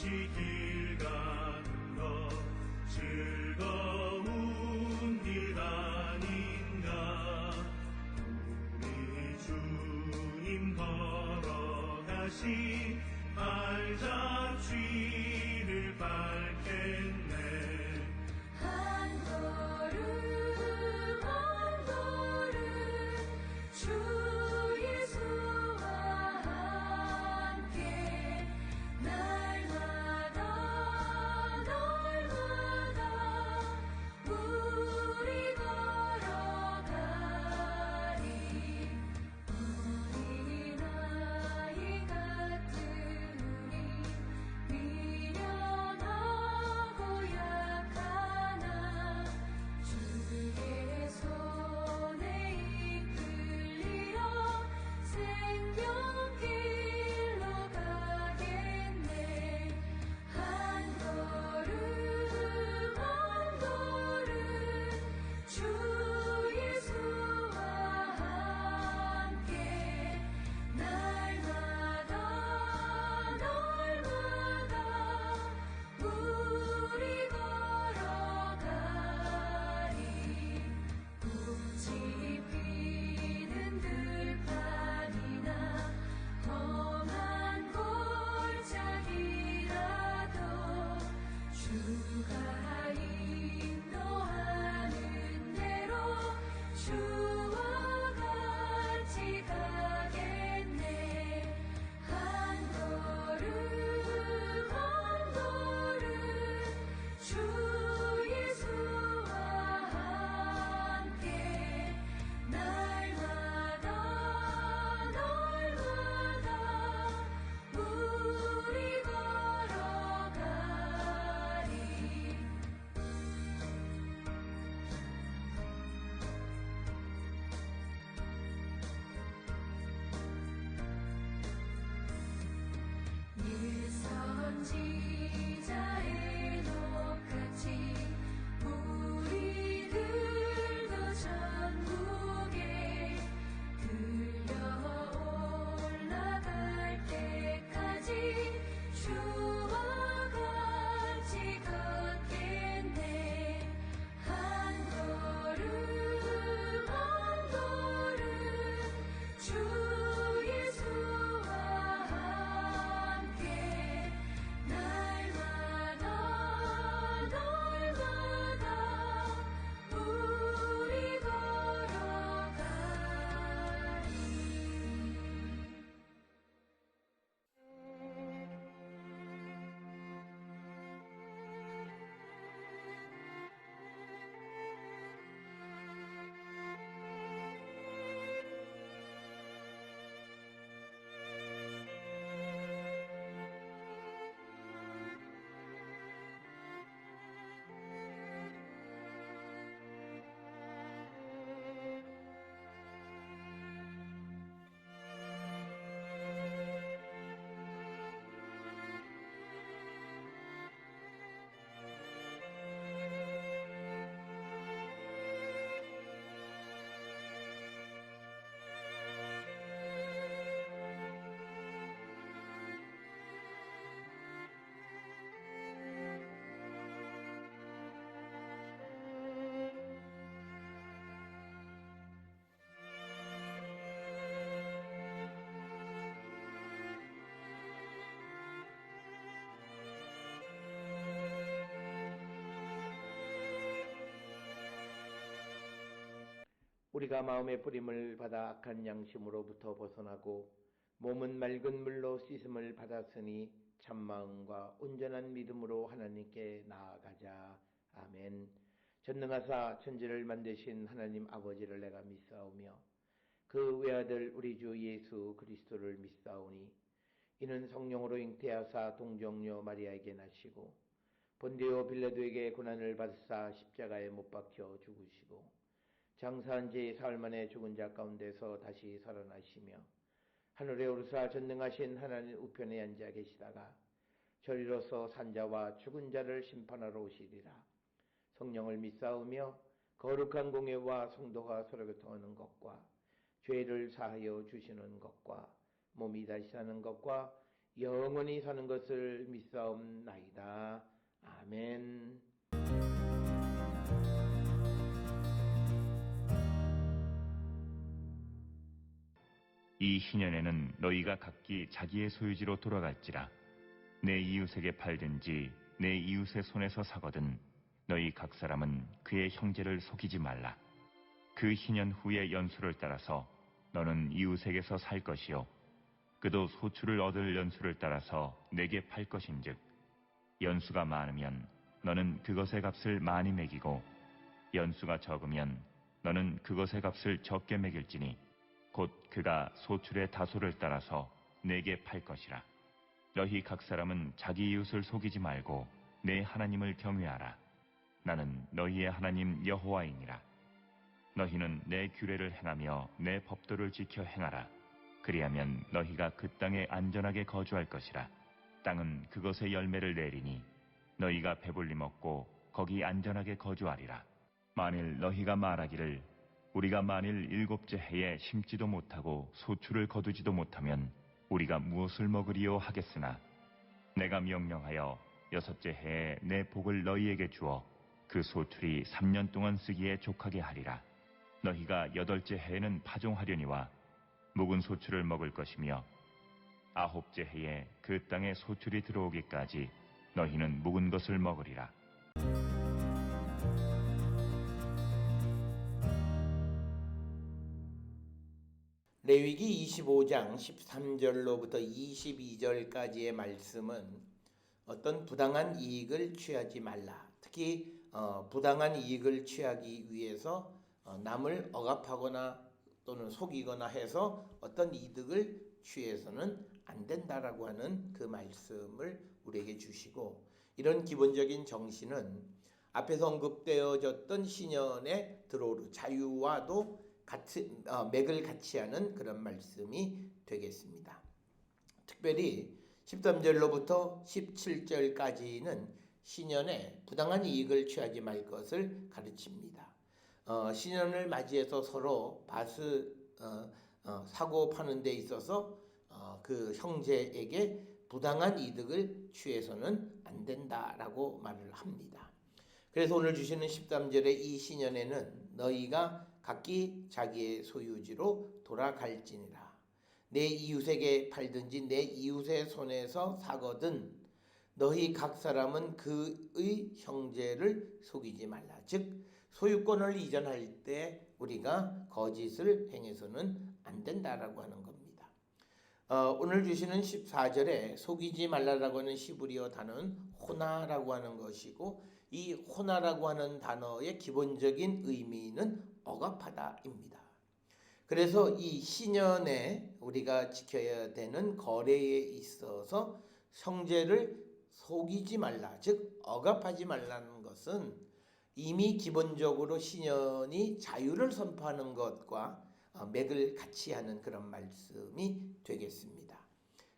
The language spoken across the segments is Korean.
같이 길 가는 즐거운 길 아닌가. 우리 주님 걸어가신 발자취를 밟겠네. 한 걸음 한 걸음 주 예수와 함께 날마다 날마다 우리 걸어가리. 어린아이 같으니 미련하고 약하나 주의 손에 이끌리어 생명길로 가겠네. 한 걸음 한 걸음 주 예수와 함께 날마다 날마다 우리 걸어가리. 꽃이 피는 들판이나 험한 골짜기라도 주가 인도하는 대로 주와 같이 가겠네. 한 걸음 한 걸음 주 예수와 함께 날마다 날마다 우리 걸어가리. 예 선지자의 녹같이 우리들도 천국에 들려 올라갈 때까지 주와 같이 걷겠네. 한 걸음 한 걸음 주 예수와 함께 날마다 날마다 우리 걸어가리. 우리가 마음의 뿌림을 받아 악한 양심으로부터 벗어나고 몸은 맑은 물로 씻음을 받았으니 참마음과 온전한 믿음으로 하나님께 나아가자. 아멘. 전능하사 천지를 만드신 하나님 아버지를 내가 믿사오며 그 외아들 우리 주 예수 그리스도를 믿사오니 이는 성령으로 잉태하사 동정녀 마리아에게 나시고 본디오 빌라도에게 고난을 받으사 십자가에 못 박혀 죽으시고 장사한 지 사흘 만에 죽은 자 가운데서 다시 살아나시며 하늘에 오르사 전능하신 하나님 우편에 앉아 계시다가 저리로서 산자와 죽은 자를 심판하러 오시리라. 성령을 믿사오며 거룩한 공예와 성도가 서로 교통하는 것과 죄를 사하여 주시는 것과 몸이 다시 사는 것과 영원히 사는 것을 믿사옵나이다. 아멘. 이 희년에는 너희가 각기 자기의 소유지로 돌아갈지라. 내 이웃에게 팔든지 내 이웃의 손에서 사거든 너희 각 사람은 그의 형제를 속이지 말라. 그 희년 후의 연수를 따라서 너는 이웃에게서 살 것이요 그도 소출을 얻을 연수를 따라서 내게 팔 것인즉 연수가 많으면 너는 그것의 값을 많이 매기고 연수가 적으면 너는 그것의 값을 적게 매길지니 곧 그가 소출의 다소를 따라서 내게 팔 것이라. 너희 각 사람은 자기 이웃을 속이지 말고 내 하나님을 경외하라. 나는 너희의 하나님 여호와이니라. 너희는 내 규례를 행하며 내 법도를 지켜 행하라. 그리하면 너희가 그 땅에 안전하게 거주할 것이라. 땅은 그것의 열매를 내리니 너희가 배불리 먹고 거기 안전하게 거주하리라. 만일 너희가 말하기를 우리가 만일 7째 해에 심지도 못하고 소출을 거두지도 못하면 우리가 무엇을 먹으리요 하겠으나 내가 명령하여 6째 해에 내 복을 너희에게 주어 그 소출이 3년 동안 쓰기에 족하게 하리라. 너희가 8째 해에는 파종하려니와 묵은 소출을 먹을 것이며 9째 해에 그 땅에 소출이 들어오기까지 너희는 묵은 것을 먹으리라. 레위기 25장 13절로부터 22절까지의 말씀은 어떤 부당한 이익을 취하지 말라. 특히 부당한 이익을 취하기 위해서 남을 억압하거나 또는 속이거나 해서 어떤 이득을 취해서는 안 된다라고 하는 그 말씀을 우리에게 주시고, 이런 기본적인 정신은 앞에서 언급되어졌던 신년에 들어오는 자유와도 맥을 같이 하는 그런 말씀이 되겠습니다. 특별히 13절로부터 17절까지는 신년에 부당한 이익을 취하지 말 것을 가르칩니다. 신년을 맞이해서 서로 사고 파는 데 있어서 그 형제에게 부당한 이득을 취해서는 안 된다라고 말을 합니다. 그래서 오늘 주시는 13절의 이 신년에는 너희가 각기 자기의 소유지로 돌아갈지니라. 내 이웃에게 팔든지 내 이웃의 손에서 사거든 너희 각 사람은 그의 형제를 속이지 말라. 즉 소유권을 이전할 때 우리가 거짓을 행해서는 안 된다라고 하는 겁니다. 오늘 주시는 14절에 속이지 말라라고 하는 시브리어 단어는 호나라고 하는 것이고, 이 호나라고 하는 단어의 기본적인 의미는 억압하다입니다. 그래서 이 신년에 우리가 지켜야 되는 거래에 있어서 형제를 속이지 말라, 즉 억압하지 말라는 것은 이미 기본적으로 신년이 자유를 선포하는 것과 맥을 같이 하는 그런 말씀이 되겠습니다.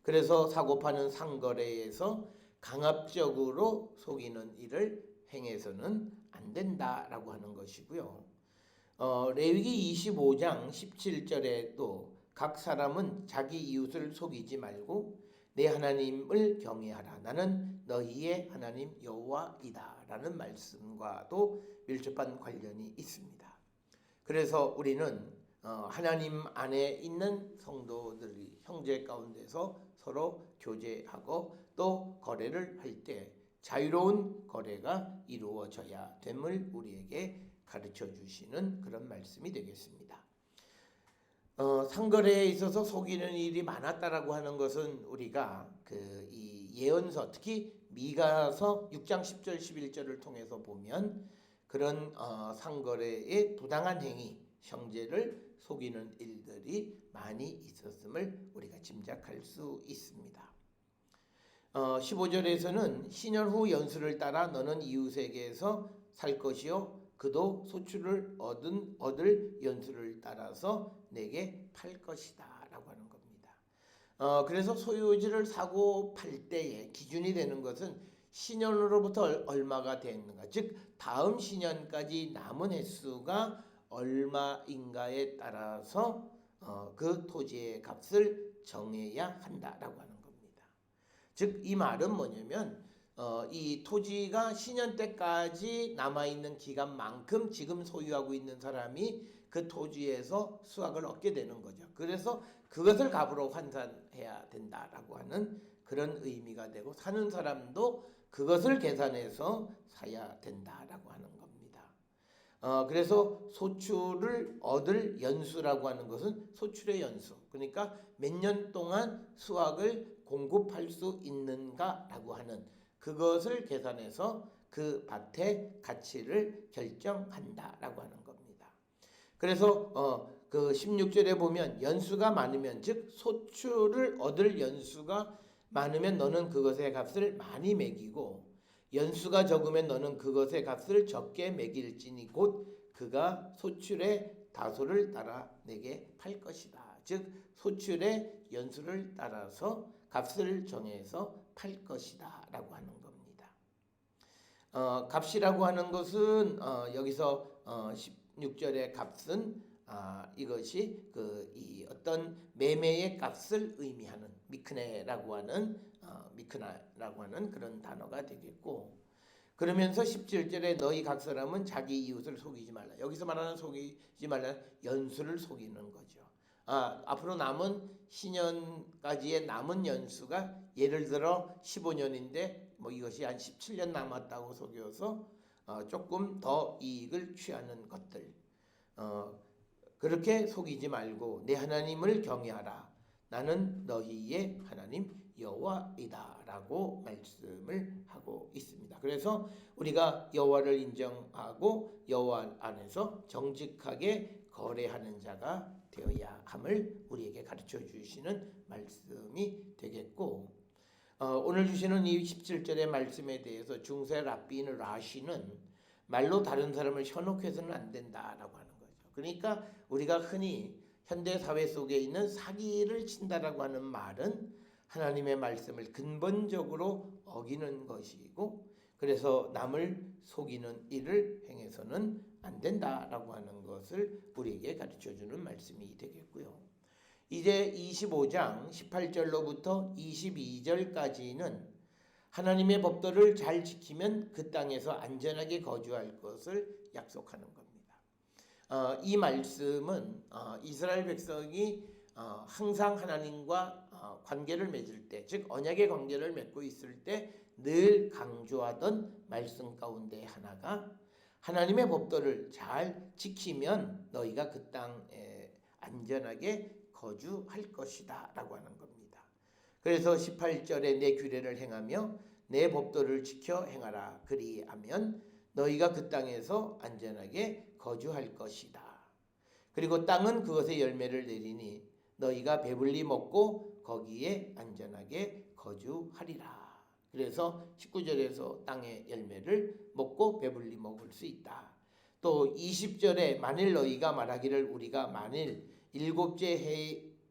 그래서 사고파는 상거래에서 강압적으로 속이는 일을 행해서는 안 된다라고 하는 것이고요. 레위기 25장 17절에도 각 사람은 자기 이웃을 속이지 말고 내 하나님을 경외하라. 나는 너희의 하나님 여호와이다 라는 말씀과도 밀접한 관련이 있습니다. 그래서 우리는 하나님 안에 있는 성도들이 형제 가운데서 서로 교제하고 또 거래를 할 때 자유로운 거래가 이루어져야 됨을 우리에게 가르쳐 주시는 그런 말씀이 되겠습니다. 상거래에 있어서 속이는 일이 많았다라고 하는 것은 우리가 이 예언서, 특히 미가서 6장 10절 11절을 통해서 보면 그런 상거래의 부당한 행위, 형제를 속이는 일들이 많이 있었음을 우리가 짐작할 수 있습니다. 15절에서는 신년 후 연수를 따라 너는 이웃에게서 살 것이요 그도 소출을 얻을 연수를 따라서 내게 팔 것이다 라고 하는 겁니다. 그래서 소유지를 사고 팔 때의 기준이 되는 것은 신년으로부터 얼마가 되는가, 즉 다음 신년까지 남은 횟수가 얼마인가에 따라서 그 토지의 값을 정해야 한다라고 하는 겁니다. 즉 이 말은 뭐냐면 이 토지가 신현 때까지 남아있는 기간만큼 지금 소유하고 있는 사람이 그 토지에서 수확을 얻게 되는 거죠. 그래서 그것을 값으로 환산해야 된다라고 하는 그런 의미가 되고, 사는 사람도 그것을 계산해서 사야 된다라고 하는 겁니다. 그래서 소출을 얻을 연수라고 하는 것은 소출의 연수, 그러니까 몇 년 동안 수확을 공급할 수 있는가라고 하는 그것을 계산해서 그 밭의 가치를 결정한다라고 하는 겁니다. 그래서 그 16절에 보면 연수가 많으면, 즉 소출을 얻을 연수가 많으면 너는 그것의 값을 많이 매기고, 연수가 적으면 너는 그것의 값을 적게 매길지니 곧 그가 소출의 다소를 따라 내게 팔 것이다. 즉 소출의 연수를 따라서 값을 정해서 팔 것이다 라고 하는 겁니다. 값이라고 하는 것은 여기서 16절의 값은 이것이 이 어떤 매매의 값을 의미하는 미크네라고 하는 그런 단어가 되겠고, 그러면서 17절에 너희 각 사람은 자기 이웃을 속이지 말라. 여기서 말하는 속이지 말라, 연수를 속이는 거죠. 앞으로 남은 신년까지의 남은 연수가 예를 들어 15년인데 뭐 이것이 한 17년 남았다고 속여서 조금 더 이익을 취하는 것들, 그렇게 속이지 말고 내 하나님을 경외하라. 나는 너희의 하나님 여호와이다 라고 말씀을 하고 있습니다. 그래서 우리가 여호와를 인정하고 여호와 안에서 정직하게 거래하는 자가 되어야 함을 우리에게 가르쳐 주시는 말씀이 되겠고, 오늘 주시는 이 17절의 말씀에 대해서 중세 랍비인 라시는 말로 다른 사람을 현혹해서는 안 된다라고 하는 거죠. 그러니까 우리가 흔히 현대 사회 속에 있는 사기를 친다라고 하는 말은 하나님의 말씀을 근본적으로 어기는 것이고, 그래서 남을 속이는 일을 행해서는 안 된다라고 하는 것을 우리에게 가르쳐주는 말씀이 되겠고요. 이제 25장 18절로부터 22절까지는 하나님의 법도를 잘 지키면 그 땅에서 안전하게 거주할 것을 약속하는 겁니다. 이 말씀은 이스라엘 백성이 항상 하나님과 관계를 맺을 때, 즉 언약의 관계를 맺고 있을 때 늘 강조하던 말씀 가운데 하나가 하나님의 법도를 잘 지키면 너희가 그 땅에 안전하게 거주할 것이다 라고 하는 겁니다. 그래서 18절에 내 규례를 행하며 내 법도를 지켜 행하라. 그리하면 너희가 그 땅에서 안전하게 거주할 것이다. 그리고 땅은 그것의 열매를 내리니 너희가 배불리 먹고 거기에 안전하게 거주하리라. 그래서 19절에서 땅의 열매를 먹고 배불리 먹을 수 있다. 또 20절에 만일 너희가 말하기를 우리가 만일 일곱째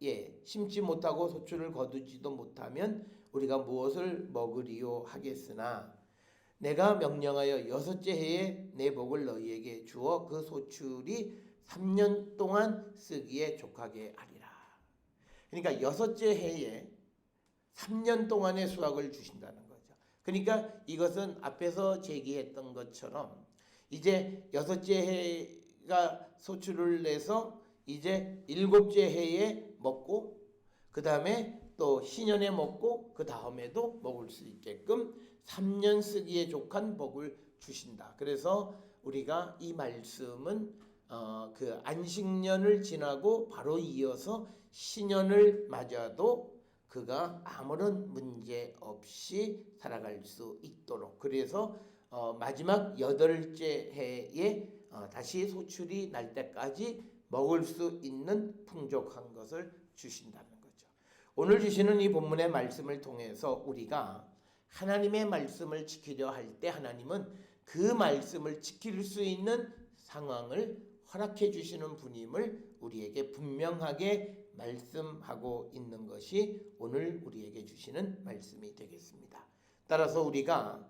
해에 심지 못하고 소출을 거두지도 못하면 우리가 무엇을 먹으리요 하겠으나 내가 명령하여 여섯째 해에 내 복을 너희에게 주어 그 소출이 3년 동안 쓰기에 족하게 하리라. 그러니까 여섯째 해에 3년 동안의 수확을 주신다는 거죠. 그러니까 이것은 앞에서 제기했던 것처럼 이제 여섯째 해가 소출을 내서 이제 일곱째 해에 먹고 그 다음에 또 신년에 먹고 그 다음에도 먹을 수 있게끔 3년 쓰기에 족한 복을 주신다. 그래서 우리가 이 말씀은 그 안식년을 지나고 바로 이어서 신년을 맞아도 그가 아무런 문제 없이 살아갈 수 있도록, 그래서 마지막 8째 해에 다시 소출이 날 때까지 먹을 수 있는 풍족한 것을 주신다는 거죠. 오늘 주시는 이 본문의 말씀을 통해서 우리가 하나님의 말씀을 지키려 할 때 하나님은 그 말씀을 지킬 수 있는 상황을 허락해 주시는 분임을 우리에게 분명하게 말씀하고 있는 것이 오늘 우리에게 주시는 말씀이 되겠습니다. 따라서 우리가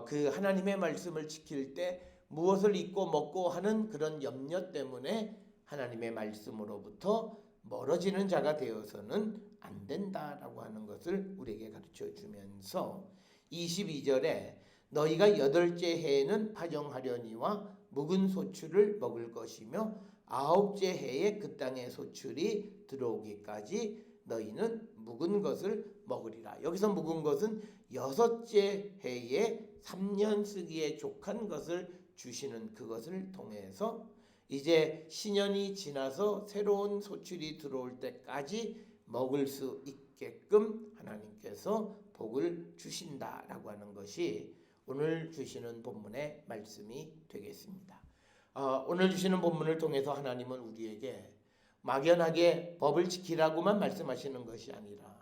그 하나님의 말씀을 지킬 때 무엇을 잊고 먹고 하는 그런 염려 때문에 하나님의 말씀으로부터 멀어지는 자가 되어서는 안 된다라고 하는 것을 우리에게 가르쳐 주면서 22절에 너희가 여덟째 해에는 파종하려니와 묵은 소출을 먹을 것이며 아홉째 해에 그 땅의 소출이 들어오기까지 너희는 묵은 것을 먹으리라. 여기서 묵은 것은 여섯째 해에 3년 쓰기에 족한 것을 주시는 그것을 통해서 이제 신년이 지나서 새로운 소출이 들어올 때까지 먹을 수 있게끔 하나님께서 복을 주신다라고 하는 것이 오늘 주시는 본문의 말씀이 되겠습니다. 오늘 주시는 본문을 통해서 하나님은 우리에게 막연하게 법을 지키라고만 말씀하시는 것이 아니라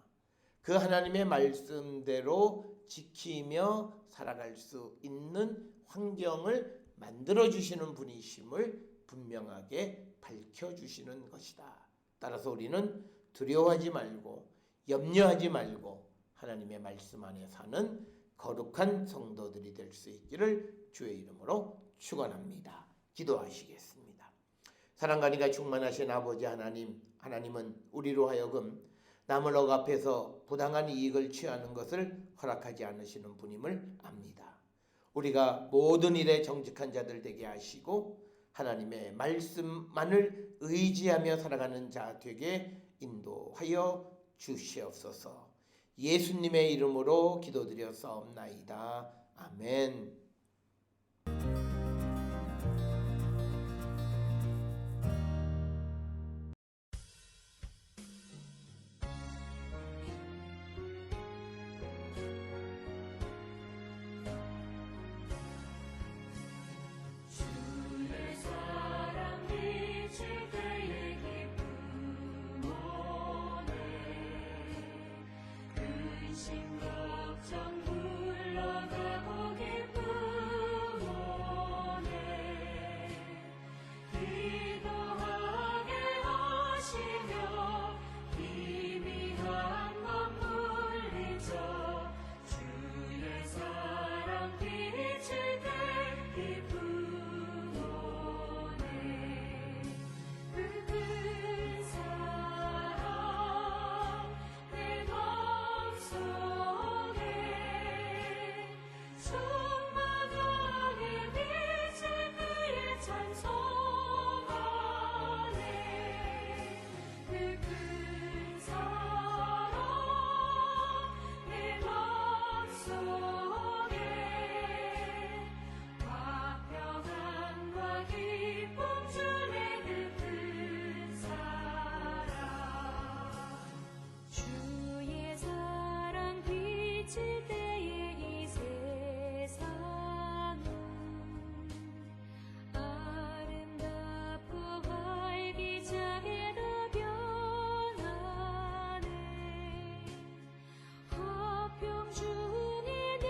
그 하나님의 말씀대로 지키며 살아갈 수 있는 환경을 만들어주시는 분이심을 분명하게 밝혀주시는 것이다. 따라서 우리는 두려워하지 말고 염려하지 말고 하나님의 말씀 안에 사는 거룩한 성도들이 될 수 있기를 주의 이름으로 축원합니다. 기도하시겠습니다. 사랑과 은혜가 충만하신 아버지 하나님은 우리로 하여금 남을 억압해서 부당한 이익을 취하는 것을 허락하지 않으시는 분임을 압니다. 우리가 모든 일에 정직한 자들 되게 하시고 하나님의 말씀만을 의지하며 살아가는 자 되게 인도하여 주시옵소서. 예수님의 이름으로 기도드렸사옵나이다. 아멘. 주의 사랑 비칠 때의 기쁨 오네 근심 걱정 물러가고 기쁨 오네 기도하게 하시며 희미한 것 물리쳐 주의 사랑 비칠 때 기쁨 큰 사랑 내 맘속에 충만하게 비칠 그의 찬송하네 그 큰 사랑 내 맘속에 화평함과 기쁨 주네 그 큰 사랑 주의 사랑 비칠 때에 이 세상은 아름답고 활기차게도 변하네 화평 중에 내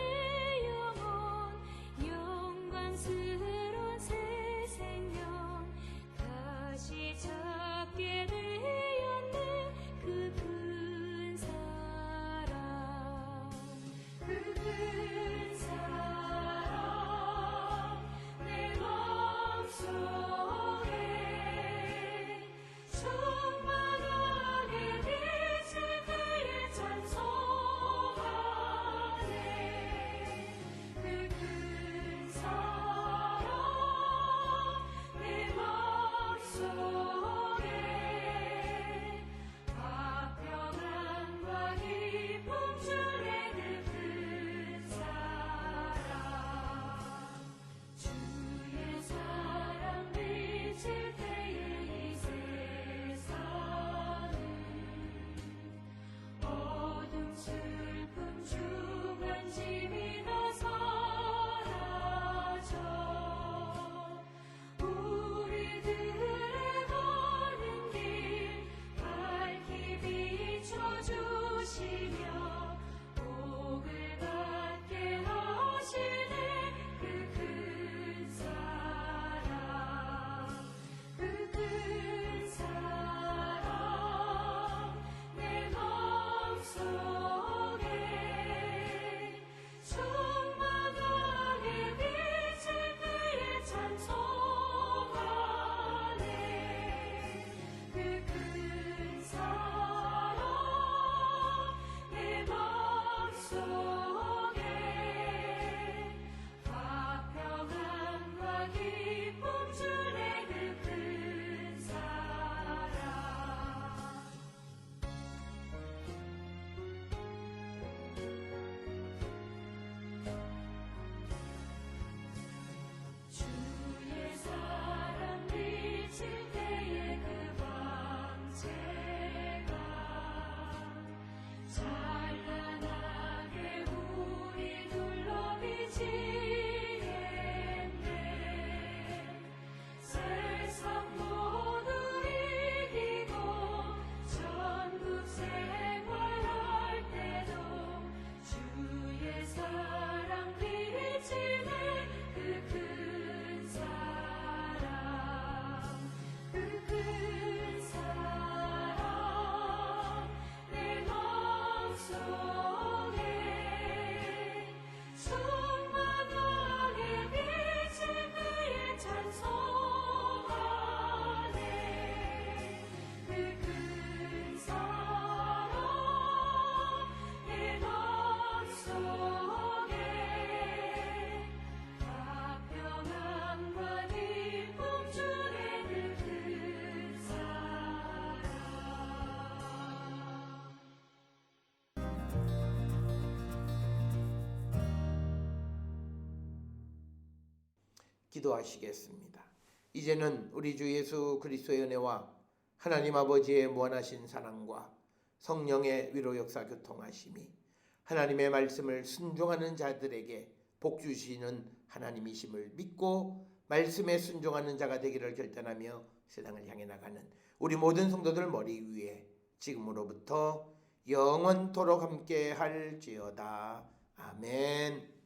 영혼 영광스러운 새 생명 다시 찾게 되었네 그 큰 사랑 그 큰 사랑 내 맘속에 충만하게 비칠 그의 찬송하네 그 큰 사랑 내 맘속에 화평함과 기쁨 주네 그 큰 사랑 주의 사랑 비칠 때에 이 세상은 어둠 슬픔 중한 짐이 다 사라져 우리들의 가는 길 밝히 비춰주시며 복을 받게 하시네 그 큰 사랑 그 큰 사랑 내 맘속에 기도하시겠습니다. 이제는 우리 주 예수 그리스도의 은혜와 하나님 아버지의 무한하신 사랑과 성령의 위로 역사 교통하심이 하나님의 말씀을 순종하는 자들에게 복 주시는 하나님이심을 믿고 말씀에 순종하는 자가 되기를 결단하며 세상을 향해 나가는 우리 모든 성도들 머리 위에 지금으로부터 영원토록 함께 할지어다. 아멘.